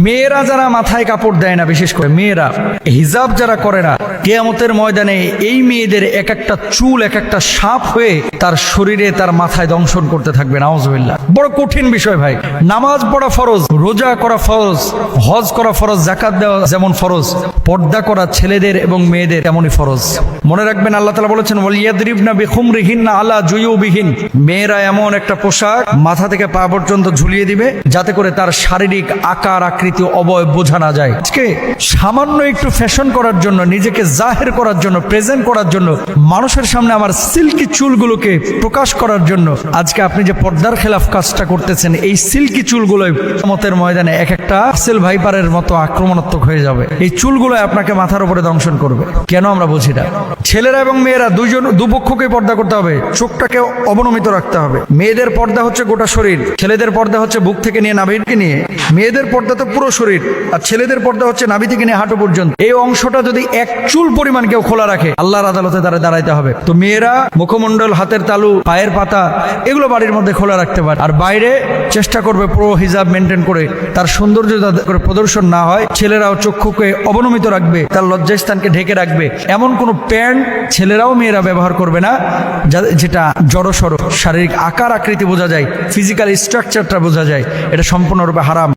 মেয়েরা যারা মাথায় কাপড় দেয় না, বিশেষ করে মেয়েরা হিজাব যারা করে না, কিয়ামতের ময়দানে এই মেয়েদের এক একটা চুল এক একটা সাপ হয়ে তার শরীরে তার মাথায় দংশন করতে থাকবে। নাউজুবিল্লাহ। বড় কঠিন বিষয় ভাই। নামাজ পড়া ফরজ, রোজা করা ফরজ, হজ করা ফরজ, যাকাত দেওয়া যেমন ফরজ, পর্দা করা ছেলেদের এবং মেয়েদের তেমনই ফরজ। মনে রাখবেন আল্লাহ তাআলা বলেছেন ওয়ালিয়াদরিবনা বিখুমরিহিন্না আলা জুয়ুবিহিন, মেয়েরা এমন একটা পোশাক মাথা থেকে পা পর্যন্ত ঝুলিয়ে দিবে যাতে করে তার শারীরিক আকার আকৃতি অবয়ব বোঝা না যায়। আজকে সামান্য একটু ফ্যাশন করার জন্য, নিজেকে জাহের করার জন্য, প্রেজেন্ট করার জন্য, মানুষের সামনে আমার সিল্কি চুলগুলোকে প্রকাশ করার জন্য আজকে আপনি যে পর্দার খেলাফ কাজটা করতেছেন, এই সিল্কি চুলগুলোই কিয়ামতের ময়দানে এক একটা আসল ভাইপারের মতো আক্রমণাত্মক হয়ে যাবে। এই চুলগুলো আপনাকে মাথার উপরে দংশন করবে। কেন আমরা বুঝি না? ছেলেরা এবং মেয়েরা দুপক্ষকে পর্দা করতে হবে, চোখটাকে অবনমিত রাখতে হবে। মেয়েদের পর্দা হচ্ছে গোটা শরীর, ছেলেদের পর্দা হচ্ছে বুক থেকে নিয়ে নাভিকে নিয়ে। মেয়েদের পর্দা তো পুরো শরীর, আর ছেলেদের পর্দা হচ্ছে নাভি থেকে নিয়ে হাঁটু পর্যন্ত। এই অংশটা যদি এক চুল পরিমাণ কেউ খোলা রাখে, আল্লাহর আদালতে দাঁড়াইতে হবে। তো মেয়েরা মুখমণ্ডল, হাতের তালু, পায়ের পাতা এগুলো বাড়ির মধ্যে খোলা রাখতে পারে, আর বাইরে চেষ্টা করবে পুরো হিজাব মেনটেন করে তার সৌন্দর্য করে প্রদর্শন না হয়। ছেলেরাও চক্ষুকে অবনমিত রাখবে, তার লজ্জাস্থানকে ঢেকে রাখবে। এমন কোনো প্যান্ট ছেলেরাও মেয়েরা ব্যবহার করবে না যেটা জড়সড় শারীরিক আকার আকৃতি বোঝা যায়, ফিজিক্যাল স্ট্রাকচারটা বোঝা যায়। এটা সম্পূর্ণরূপে হারাম।